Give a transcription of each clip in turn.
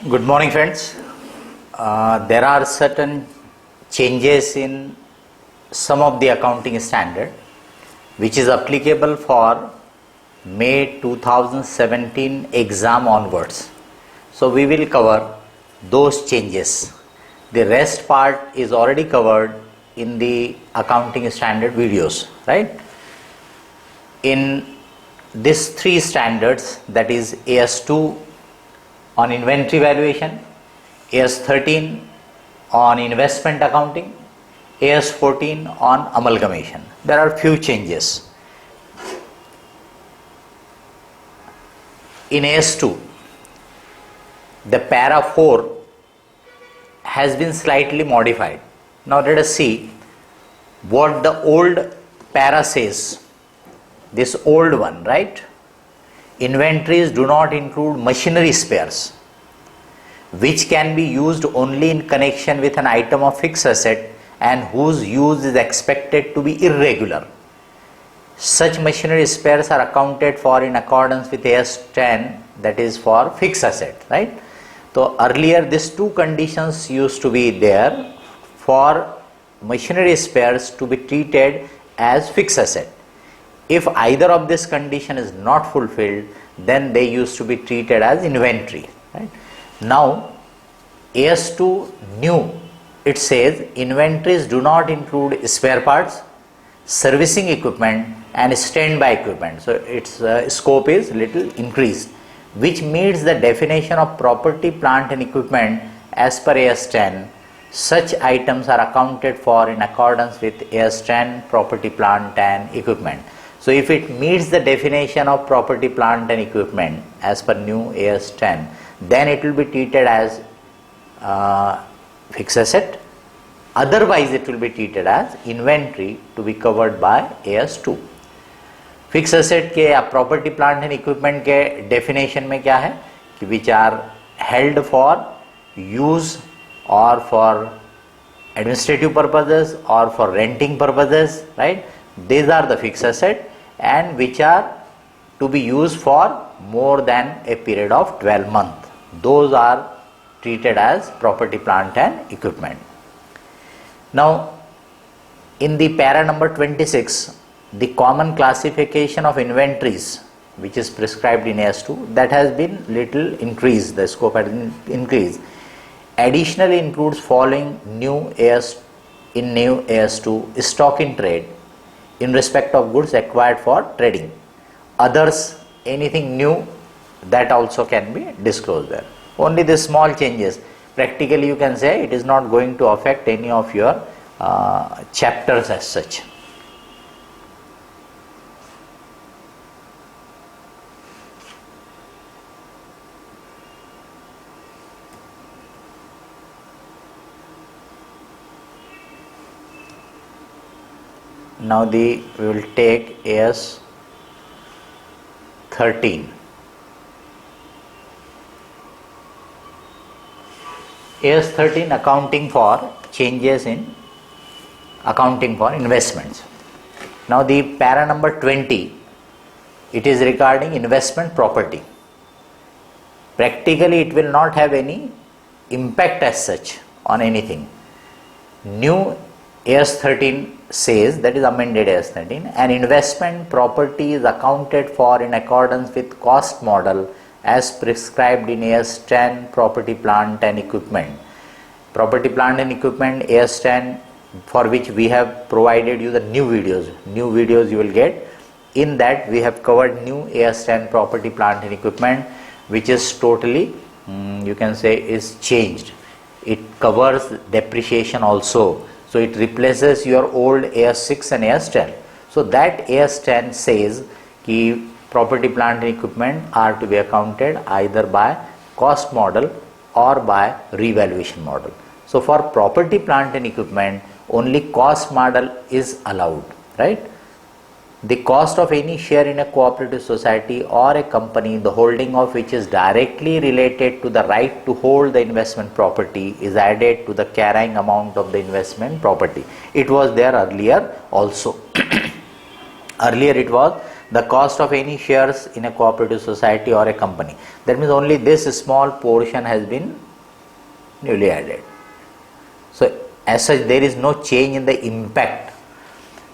Good morning, friends. There are certain changes in some of the accounting standard which is applicable for May 2017 exam onwards. So we will cover those changes. The rest part is already covered in the accounting standard videos, right? In these three standards, that is AS2 on inventory valuation, AS13 on investment accounting, AS14 on amalgamation. There are few changes. In AS2, the para 4 has been slightly modified. Now let us see what the old para says. This old one, right? Inventories do not include machinery spares, which can be used only in connection with an item of fixed asset and whose use is expected to be irregular. Such machinery spares are accounted for in accordance with AS10, that is for fixed asset, right? So earlier these two conditions used to be there for machinery spares to be treated as fixed asset. If either of this condition is not fulfilled, then they used to be treated as inventory, right? Now AS2 new, it says inventories do not include spare parts, servicing equipment and standby equipment. So its scope is little increased, which meets the definition of property, plant and equipment as per AS10. Such items are accounted for in accordance with AS10 property, plant and equipment. So if it meets the definition of property, plant and equipment as per new AS10, then it will be treated as fixed asset. Otherwise it will be treated as inventory to be covered by AS2. Fix asset के या property plant and equipment के definition में क्या है कि which are held for use और for administrative purposes or for renting purposes, right? These are the fixed asset and which are to be used for more than a period of 12 months. Those are treated as property, plant and equipment. Now in the para number 26, the common classification of inventories which is prescribed in AS2, that has been little increased, the scope has been increased. Additionally includes following new AS2 stock in trade in respect of goods acquired for trading. Others, anything new, that also can be disclosed there. Only the small changes. Practically you can say it is not going to affect any of your chapters as such. Now we will take AS13. AS13 accounting for changes in accounting for investments. Now the para number 20, it is regarding investment property. Practically it will not have any impact as such on anything. New AS13 says, that is amended AS13, an investment property is accounted for in accordance with cost model as prescribed in AS10 property, plant and equipment. Property, plant and equipment AS10, for which we have provided you the new videos you will get. In that we have covered new AS10 property, plant and equipment, which is totally you can say is changed. It covers depreciation also. So it replaces your old AS6 and AS10. So that AS10 says कि property, plant and equipment are to be accounted either by cost model or by revaluation model. So for property, plant and equipment, only cost model is allowed, right? The cost of any share in a cooperative society or a company, the holding of which is directly related to the right to hold the investment property, is added to the carrying amount of the investment property. It was there earlier also. Earlier it was the cost of any shares in a cooperative society or a company. That means only this small portion has been newly added. So as such there is no change in the impact,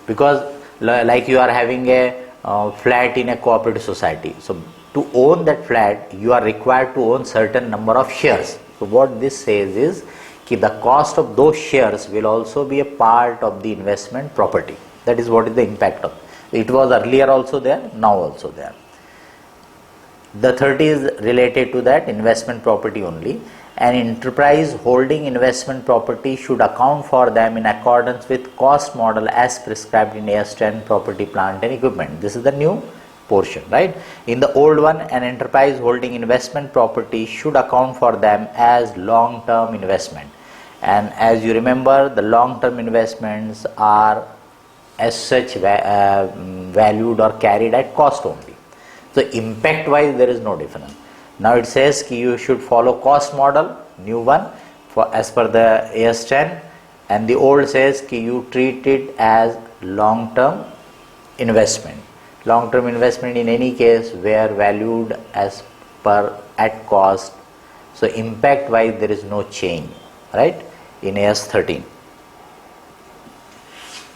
because like you are having a flat in a cooperative society. So to own that flat you are required to own certain number of shares. So what this says is that the cost of those shares will also be a part of the investment property. That is what is the impact of. It was earlier also there, now also there. The 30 is related to that investment property only. An enterprise holding investment property should account for them in accordance with cost model as prescribed in AS 10 property, plant and equipment. This is the new portion, right? In the old one, an enterprise holding investment property should account for them as long-term investment. And as you remember, the long-term investments are as such valued or carried at cost only. So impact wise there is no difference. Now it says you should follow cost model, new one, for as per the AS 10, and the old says you treat it as long-term investment. Long-term investment in any case were valued as per at cost. So impact wise there is no change, right, in AS 13.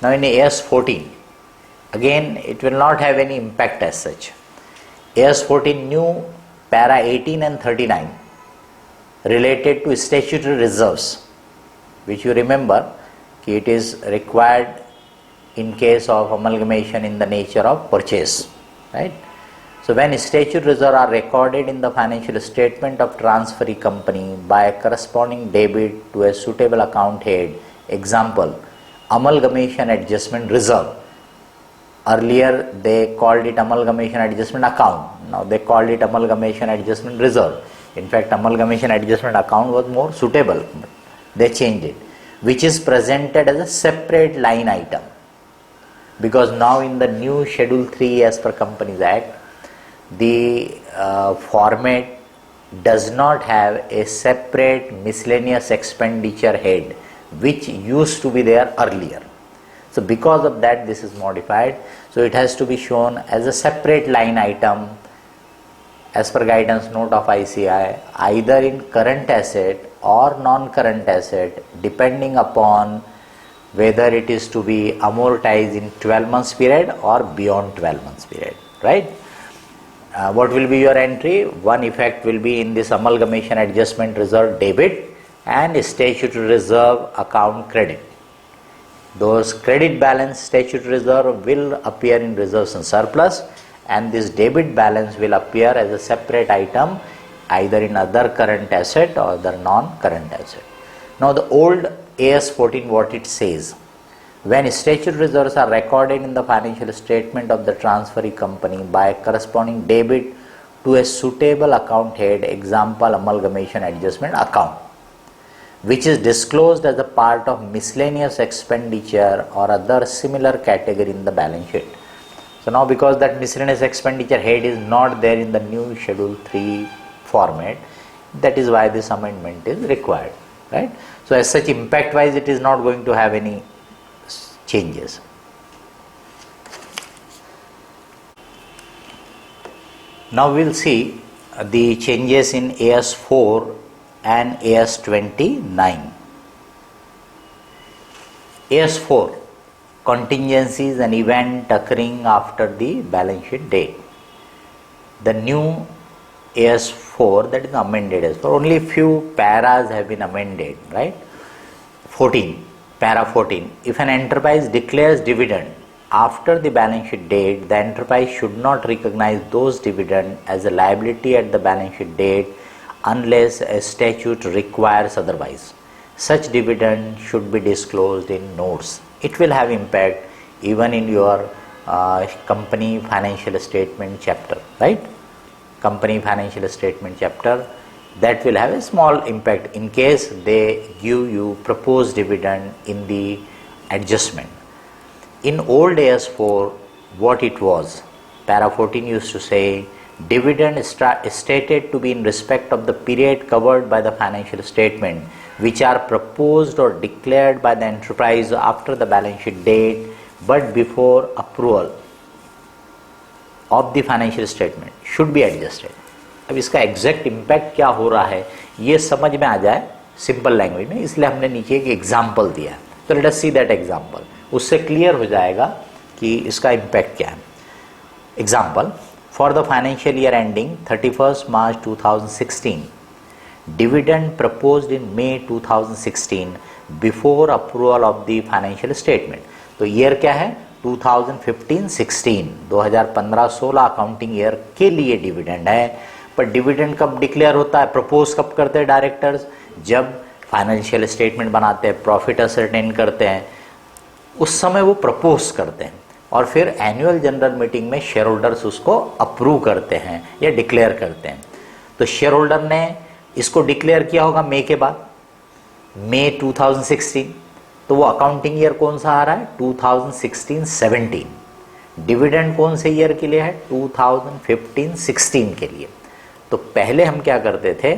Now in AS 14, again it will not have any impact as such. AS 14 new para 18 and 39 related to statutory reserves, which you remember it is required in case of amalgamation in the nature of purchase, right? So when statutory reserves are recorded in the financial statement of transferee company by a corresponding debit to a suitable account head, example amalgamation adjustment reserve. Earlier they called it amalgamation adjustment account. Now they called it amalgamation adjustment reserve. In fact, amalgamation adjustment account was more suitable. They changed it, which is presented as a separate line item. Because now in the new Schedule 3 as per Companies Act, the format does not have a separate miscellaneous expenditure head, which used to be there earlier. So because of that this is modified. So it has to be shown as a separate line item as per guidance note of ICAI, either in current asset or non-current asset, depending upon whether it is to be amortized in 12 months period or beyond 12 months period, right? What will be your entry? One effect will be in this amalgamation adjustment reserve debit and statutory reserve account credit. Those credit balance statutory reserve will appear in reserves and surplus, and this debit balance will appear as a separate item either in other current asset or other non-current asset. Now the old AS 14, what it says, when statutory reserves are recorded in the financial statement of the transferee company by a corresponding debit to a suitable account head, example amalgamation adjustment account, which is disclosed as a part of miscellaneous expenditure or other similar category in the balance sheet. So now because that miscellaneous expenditure head is not there in the new Schedule 3 format, that is why this amendment is required, right? So as such impact wise it is not going to have any changes. Now we will see the changes in AS 4 and AS 29. AS 4, contingencies and event occurring after the balance sheet date. The new AS 4, that is amended AS 4, only few paras have been amended, right? 14, para 14. If an enterprise declares dividend after the balance sheet date, the enterprise should not recognize those dividend as a liability at the balance sheet date unless a statute requires otherwise. Such dividend should be disclosed in notes. It will have impact even in your company financial statement chapter, right? Company financial statement chapter, that will have a small impact in case they give you proposed dividend in the adjustment. In old AS 4, what it was, para 14 used to say dividend is stated to be in respect of the period covered by the financial statement, which are proposed or declared by the enterprise after the balance sheet date but before approval of the financial statement should be adjusted. अब इसका exact impact क्या हो रहा है ये समझ में आ जाए सिंपल लैंग्वेज में, इसलिए हमने नीचे एक एग्जाम्पल दिया है। तो let us see that example, उससे क्लियर हो जाएगा कि इसका इम्पैक्ट क्या है। Example, for the financial year ending 31 March 2016, dividend proposed in May 2016 before approval of the financial statement। तो ईयर क्या है 2015-16, 2015-16 अकाउंटिंग ईयर के लिए डिविडेंड है। पर डिविडेंड कब डिक्लेयर होता है, प्रपोज कब करते हैं डायरेक्टर्स, जब फाइनेंशियल स्टेटमेंट बनाते हैं, प्रॉफिट असरटेन करते हैं, उस समय वो प्रपोज करते हैं और फिर एनुअल जनरल मीटिंग में शेयर होल्डर्स उसको अप्रूव करते हैं या डिक्लेयर करते हैं। तो शेयर होल्डर ने इसको डिक्लेयर किया होगा मई के बाद, मई 2016, तो वो अकाउंटिंग ईयर कौन सा आ रहा है 2016-17। डिविडेंड कौन से ईयर के लिए है 2015-16 के लिए। तो पहले हम क्या करते थे,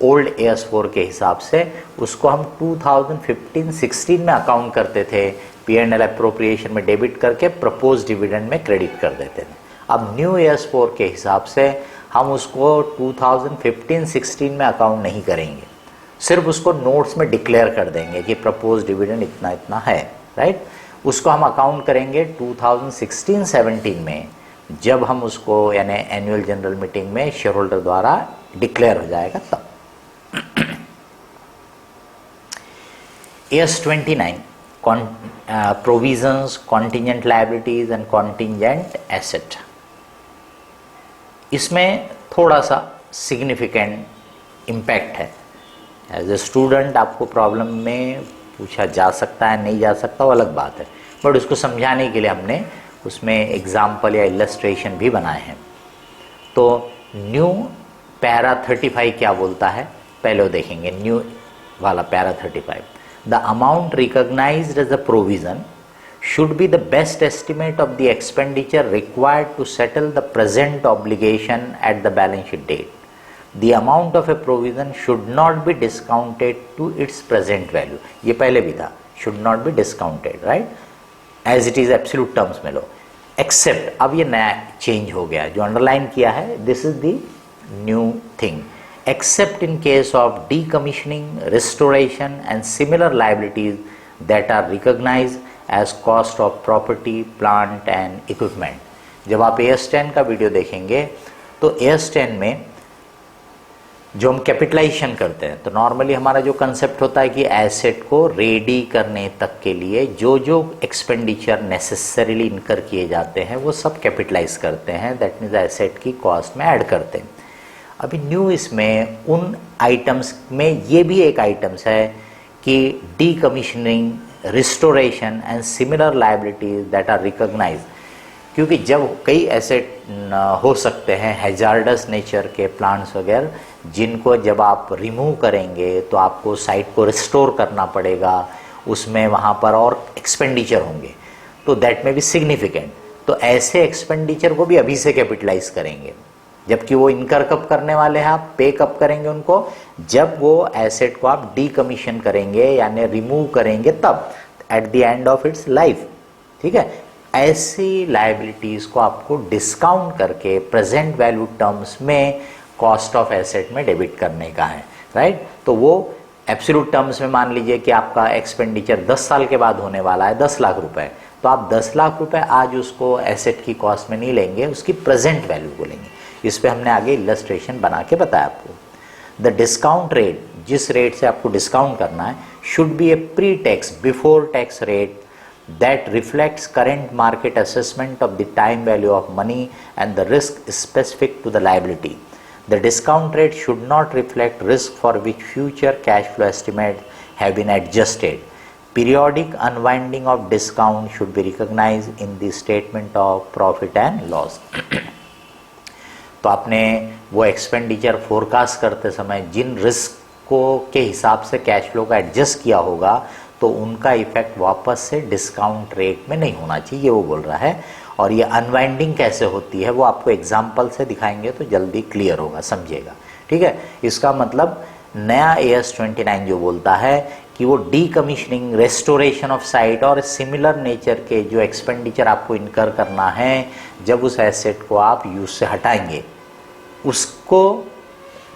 ओल्ड AS4 के हिसाब से उसको हम 2015-16 में अकाउंट करते थे, P&L अप्रोप्रिएशन में डेबिट करके प्रपोज डिविडेंड में क्रेडिट कर देते थे। अब न्यू AS4 के हिसाब से हम उसको 2015-16 में अकाउंट नहीं करेंगे, सिर्फ उसको नोट्स में डिक्लेयर कर देंगे कि प्रपोज डिविडेंड इतना इतना है, राइट। उसको हम अकाउंट करेंगे 2016-17 में, जब हम उसको यानी एनुअल जनरल मीटिंग में शेयर होल्डर द्वारा डिक्लेयर हो जाएगा तब। AS29 provisions, contingent liabilities and contingent asset. इसमें थोड़ा सा सिग्निफिकेंट इम्पैक्ट है। एज ए स्टूडेंट आपको प्रॉब्लम में पूछा जा सकता है, नहीं जा सकता, वो अलग बात है, बट उसको समझाने के लिए हमने उसमें एग्जाम्पल या इलस्ट्रेशन भी बनाए हैं। तो न्यू पैरा 35 क्या बोलता है पहले वो देखेंगे। न्यू वाला para 35, the amount recognized as a provision should be the best estimate of the expenditure required to settle the present obligation at the balance sheet date. The amount of a provision should not be discounted to its present value. ये पहले भी था, should not be discounted, right? As it is absolute terms में लो। Except, अब ये नया change हो गया, जो अंडरलाइन किया है, this is the new thing. Except in case of decommissioning, restoration and similar liabilities that are recognized as cost of property, plant and equipment. जब आप AS10 का वीडियो देखेंगे तो AS10 में जो हम कैपिटलाइजेशन करते हैं, तो नॉर्मली हमारा जो कंसेप्ट होता है कि एसेट को रेडी करने तक के लिए जो जो एक्सपेंडिचर नेसेसरीली इनकर किए जाते हैं वो सब कैपिटलाइज करते हैं, दैट मीन्स एसेट की कॉस्ट में ऐड करते हैं। अभी न्यू इसमें उन आइटम्स में ये भी एक आइटम्स है कि decommissioning, restoration and similar liabilities that are recognize, क्योंकि जब कई एसेट हो सकते हैं हैजार्डस नेचर के प्लांट्स वगैरह, जिनको जब आप रिमूव करेंगे तो आपको साइट को रिस्टोर करना पड़ेगा, उसमें वहाँ पर और एक्सपेंडिचर होंगे, तो दैट में भी सिग्निफिकेंट। तो ऐसे एक्सपेंडिचर को भी अभी से कैपिटलाइज करेंगे, जबकि वो इनकर कब करने वाले हैं, आप पे कब करेंगे उनको, जब वो एसेट को आप डीकमीशन करेंगे यानी रिमूव करेंगे तब, eight the end of its life. ठीक है, ऐसी लायबिलिटीज को आपको डिस्काउंट करके प्रेजेंट वैल्यू टर्म्स में कॉस्ट ऑफ एसेट में डेबिट करने का है, राइट। तो वो एब्सोल्यूट टर्म्स में मान लीजिए कि आपका एक्सपेंडिचर 10 साल के बाद होने वाला है 10 लाख रुपए, तो आप 10 लाख रुपए आज उसको एसेट की कॉस्ट में नहीं लेंगे, उसकी प्रेजेंट वैल्यू को लेंगे। इस पे हमने आगे इलस्ट्रेशन बना के बताया आपको। द डिस्काउंट रेट, जिस रेट से आपको डिस्काउंट करना है, should be A pre tax, before tax rate that reflects current market assessment of the time value of money and the risk specific to the liability. The discount rate should not reflect risk for which future cash flow estimates have been adjusted. Periodic unwinding of discount should be recognized in the statement of profit and loss. तो आपने वो expenditure forecast करते समय जिन risk को के हिसाब से cash flow का एडजस्ट किया होगा, तो उनका इफेक्ट वापस से डिस्काउंट रेट में नहीं होना चाहिए, वो बोल रहा है। और ये अनवाइंडिंग कैसे होती है वो आपको एग्जाम्पल से दिखाएंगे तो जल्दी क्लियर होगा, समझिएगा। ठीक है, इसका मतलब नया AS29 जो बोलता है कि वो डीकमीशनिंग, रेस्टोरेशन ऑफ साइट और सिमिलर नेचर के जो एक्सपेंडिचर आपको इनकर करना है जब उस एसेट को आप यूज से हटाएंगे, उसको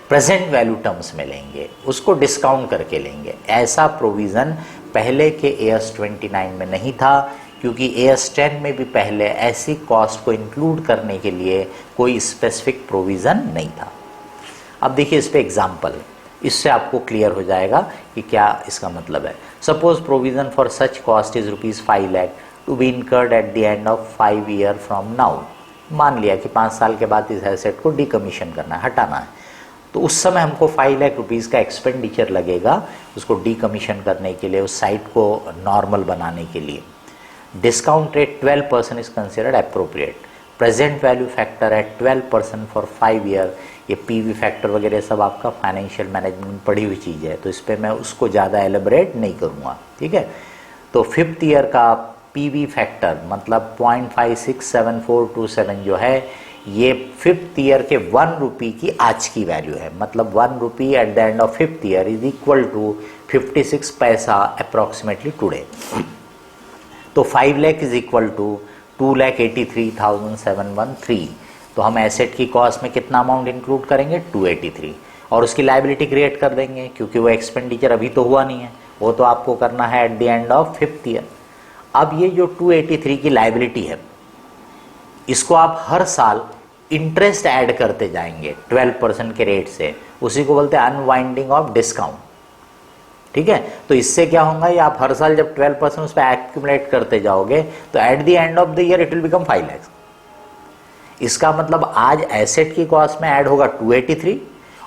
प्रेजेंट वैल्यू टर्म्स में लेंगे, उसको डिस्काउंट करके लेंगे। ऐसा प्रोविज़न पहले के AS 29 में नहीं था, क्योंकि AS 10 में भी पहले ऐसी कॉस्ट को इंक्लूड करने के लिए कोई स्पेसिफिक प्रोविज़न नहीं था। अब देखिए इस पे एग्जाम्पल, इससे आपको क्लियर हो जाएगा कि क्या इसका मतलब है। Suppose provision for such cost is ₹5 lakh to be incurred at the end of 5 year from now. मान लिया कि 5 साल के बाद इस एसेट को डीकमीशन करना है, हटाना है, तो उस समय हमको 5 लाख रुपीज़ का एक्सपेंडिचर लगेगा उसको डीकमीशन करने के लिए, उस साइट को नॉर्मल बनाने के लिए। Discount rate 12% is considered appropriate. Present value factor है 12% फॉर 5 ईयर। ये PV फैक्टर वगैरह सब आपका फाइनेंशियल मैनेजमेंट में पढ़ी हुई चीज़ है, तो इस पर मैं उसको ज़्यादा एलेबरेट नहीं करूँगा, ठीक है। तो 5th ईयर का PV फैक्टर मतलब 0.567427 जो है, ये 5th ईयर के 1 रुपी की आज की वैल्यू है। मतलब 1 rupee at the end of 5th year is equal to 56 paisa approximately today. तो 5 लाख इज इक्वल टू 2,83,713। तो हम एसेट की कॉस्ट में कितना अमाउंट इंक्लूड करेंगे? 283, और उसकी लायबिलिटी क्रिएट कर देंगे, क्योंकि वो एक्सपेंडिचर अभी तो हुआ नहीं है, वो तो आपको करना है eight the end of 5th year. अब ये जो 283 की लायबिलिटी है, इसको आप हर साल इंटरेस्ट ऐड करते जाएंगे 12% के रेट से, उसी को बोलते हैं अनवाइंडिंग ऑफ डिस्काउंट, ठीक है। तो इससे क्या होगा, ये आप हर साल जब 12% उस पर एक्यूमुलेट करते जाओगे तो eight the end of the year it will become 5 lakh. इसका मतलब आज एसेट की कॉस्ट में ऐड होगा 283,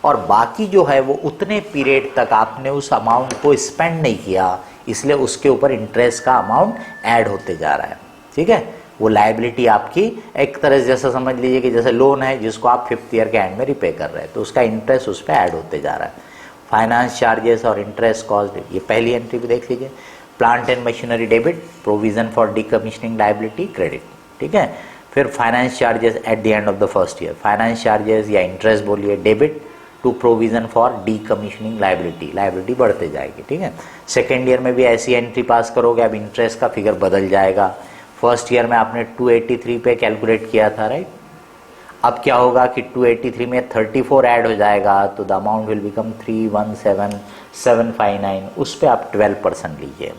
और बाकी जो है वो उतने पीरियड तक आपने उस अमाउंट को स्पेंड नहीं किया, इसलिए उसके ऊपर इंटरेस्ट का अमाउंट ऐड होते जा रहा है, ठीक है। वो लायबिलिटी आपकी एक तरह से जैसा समझ लीजिए कि जैसे लोन है जिसको आप 5th ईयर के एंड में रिपे कर रहे हैं, तो उसका इंटरेस्ट उस पर ऐड होते जा रहा है। फाइनेंस चार्जेस और इंटरेस्ट कॉस्ट, ये पहली एंट्री भी देख लीजिए। Plant and machinery debit, provision for decommissioning liability credit, ठीक है। फिर finance charges at the end of the first year, finance charges या इंटरेस्ट बोलिए, debit to provision for decommissioning liability, liability बढ़ते जाएगी, ठीक है। सेकेंड ईयर में भी ऐसी एंट्री पास करोगे, अब इंटरेस्ट का फिगर बदल जाएगा। फर्स्ट ईयर में आपने 283 पे कैलकुलेट किया था, राइट। अब क्या होगा कि 283 में 34 ऐड हो जाएगा, तो द अमाउंट विल बिकम 317,759, उस पर आप 12% लीजिए,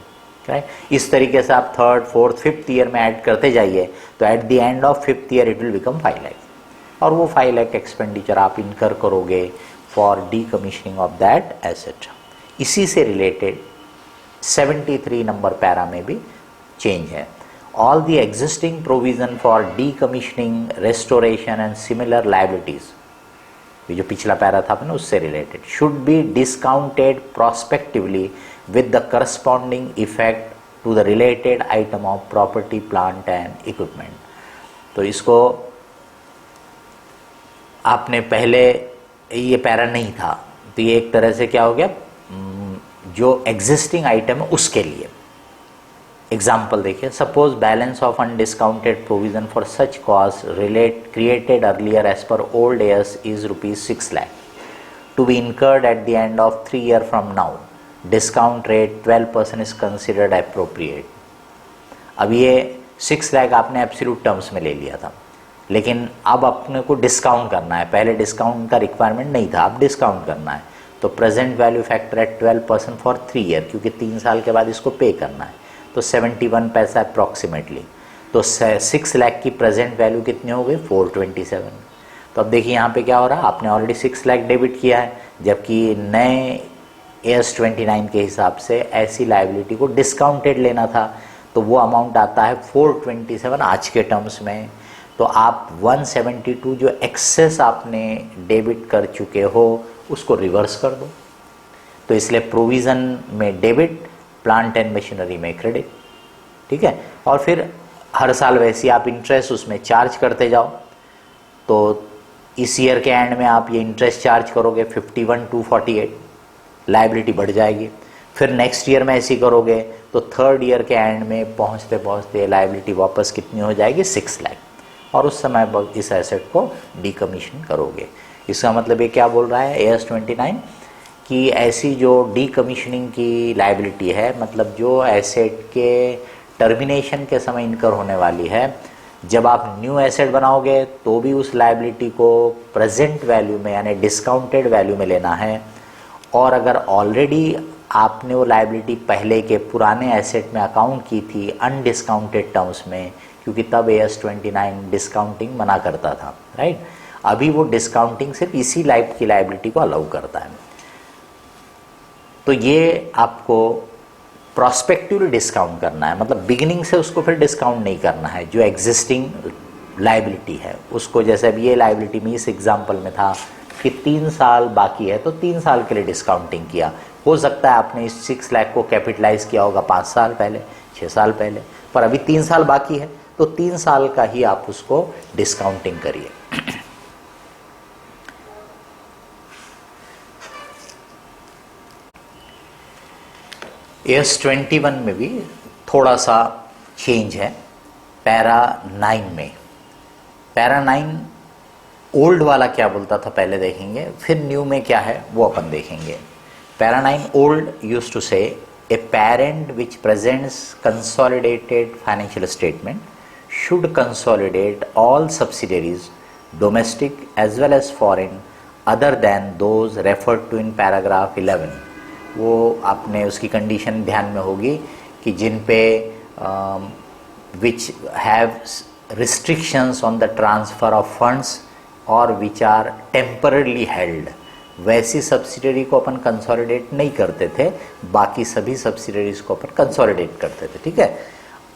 राइट। इस तरीके से आप 3rd, 4th, 5th ईयर में ऐड करते जाइए, तो eight the end of 5th year it will become 5 lakh, और वो 5 लाख एक्सपेंडिचर आप इनकर करोगे for decommissioning of that asset. इसी से रिलेटेड 73 नंबर पैरा में भी चेंज है। All the existing provision for decommissioning, restoration and similar liabilities, ये जो पिछला पैरा था अपने उससे related, should be discounted prospectively with the corresponding effect to the related item of property, plant and equipment। तो इसको आपने पहले ये पैरा नहीं था, तो ये एक तरह से क्या हो गया, जो एग्जिस्टिंग आइटम है उसके लिए। एग्जाम्पल देखिए, suppose balance of undiscounted provision for such cost relate created earlier as per old years is ₹6 lakh to be incurred at the end of 3 year from now. Discount rate 12% is considered appropriate. अब ये 6 लाख आपने absolute terms में ले लिया था, लेकिन अब अपने को डिस्काउंट करना है। पहले डिस्काउंट का रिक्वायरमेंट नहीं था, अब डिस्काउंट करना है, तो प्रेजेंट वैल्यू फैक्टर है 12% फॉर 3 ईयर, क्योंकि 3 साल के बाद इसको पे करना है, तो 71 पैसा अप्रॉक्सीमेटली। तो 6 लाख की प्रेजेंट वैल्यू कितनी हो गई? 427। तो अब देखिए यहाँ पे क्या हो रहा है, आपने ऑलरेडी 6 लाख डेबिट किया है, जबकि नए AS 29 के हिसाब से ऐसी लायबिलिटी को डिस्काउंटेड लेना था, तो वो अमाउंट आता है 427 आज के टर्म्स में। तो आप 172 जो एक्सेस आपने डेबिट कर चुके हो उसको रिवर्स कर दो। तो इसलिए प्रोविज़न में डेबिट, प्लांट एंड मशीनरी में क्रेडिट, ठीक है। और फिर हर साल वैसे आप इंटरेस्ट उसमें चार्ज करते जाओ, तो इस ईयर के एंड में आप ये इंटरेस्ट चार्ज करोगे 51,248, लायबिलिटी बढ़ जाएगी। फिर नेक्स्ट ईयर में ऐसी करोगे तो 3rd ईयर के एंड में पहुंचते पहुंचते लायबिलिटी वापस कितनी हो जाएगी? 6 लाख, और उस समय इस एसेट को डीकमीशन करोगे। इसका मतलब ये क्या बोल रहा है AS 29 कि ऐसी जो डीकमीशनिंग की लायबिलिटी है, मतलब जो एसेट के टर्मिनेशन के समय इनकर होने वाली है, जब आप न्यू एसेट बनाओगे तो भी उस लायबिलिटी को प्रेजेंट वैल्यू में यानी डिस्काउंटेड वैल्यू में लेना है, और अगर ऑलरेडी आपने वो लायबिलिटी पहले के पुराने एसेट में अकाउंट की थी अनडिस्काउंटेड टर्म्स में, क्योंकि तब AS29 डिस्काउंटिंग मना करता था, राइट। अभी वो डिस्काउंटिंग सिर्फ इसी लाइफ की लायबिलिटी को अलाउ करता है। तो ये आपको प्रोस्पेक्टिवली डिस्काउंट करना है, मतलब बिगिनिंग से उसको फिर डिस्काउंट नहीं करना है। जो एग्जिस्टिंग लायबिलिटी है उसको, जैसे अब ये लायबिलिटी में इस एग्जांपल में था कि 3 साल बाकी है तो 3 साल के लिए डिस्काउंटिंग किया। हो सकता है आपने इस 6 लाख को कैपिटलाइज किया होगा 5 साल पहले, 6 साल पहले, पर अभी 3 साल बाकी है तो 3 साल का ही आप उसको डिस्काउंटिंग करिए। AS21 में भी थोड़ा सा चेंज है। पैरा 9 में, पैरा 9 ओल्ड वाला क्या बोलता था पहले देखेंगे, फिर न्यू में क्या है वो अपन देखेंगे। Para 9 old used to say a parent which presents consolidated financial statement should consolidate all subsidiaries domestic as well as foreign other than those referred to in paragraph 11। वो आपने उसकी कंडीशन ध्यान में होगी कि जिन पे which have restrictions on the transfer of funds और which are temporarily held, वैसी सब्सिडरी को अपन कंसोलिडेट नहीं करते थे, बाकी सभी सब्सिडरीज को अपन कंसोलिडेट करते थे, ठीक है।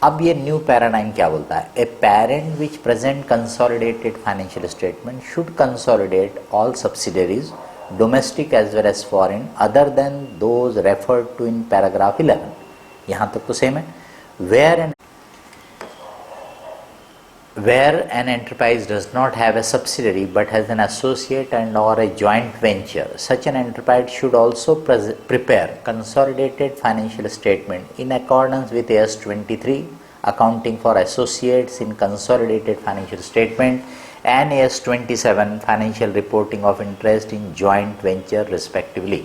अब ये न्यू पैरा 9 क्या बोलता है, a parent which present consolidated financial statement should consolidate all subsidiaries domestic as well as foreign other than those referred to in paragraph 11। यहाँ तक तो सेम है। Where an enterprise does not have a subsidiary but has an associate and or a joint venture, such an enterprise should also prepare consolidated financial statement in accordance with AS23 accounting for associates in consolidated financial statement and AS27 financial reporting of interest in joint venture respectively।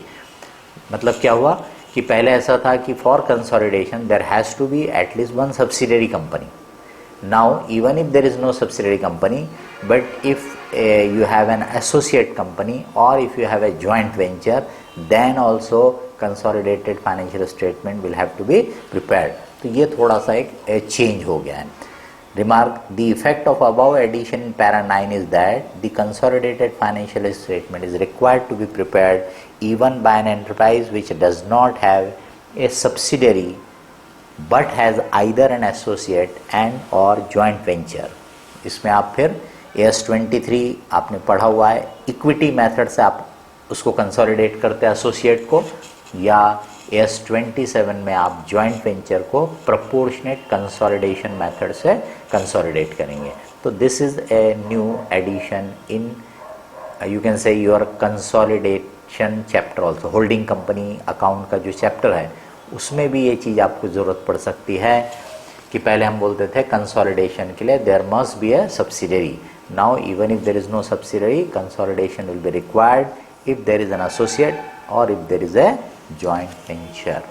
मतलब क्या हुआ कि पहले ऐसा था कि for consolidation there has to be at least one subsidiary company। Now even if there is no subsidiary company, but if you have an associate company or if you have a joint venture, then also consolidated financial statement will have to be prepared। तो ये थोड़ा सा एक change हो गया है। Remark, the effect of above addition in para 9 is that the consolidated financial statement is required to be prepared even by an enterprise which does not have a subsidiary but has either an associate and or joint venture। इसमें आप फिर AS23 आपने पढ़ा हुआ है, equity method से आप उसको कंसोलिडेट करते हैं एसोसिएट को, या AS27 में आप जॉइंट वेंचर को प्रोपोर्शनेट कंसोलिडेशन मेथड से कंसोलिडेट करेंगे। तो this is a new addition in you can say your consolidation chapter also. Holding company account का जो चैप्टर है उसमें भी ये चीज़ आपको ज़रूरत पड़ सकती है कि पहले हम बोलते थे कंसोलिडेशन के लिए there must be a subsidiary. Now even if there is no subsidiary, consolidation will be required if there is an associate or if there is a joint venture।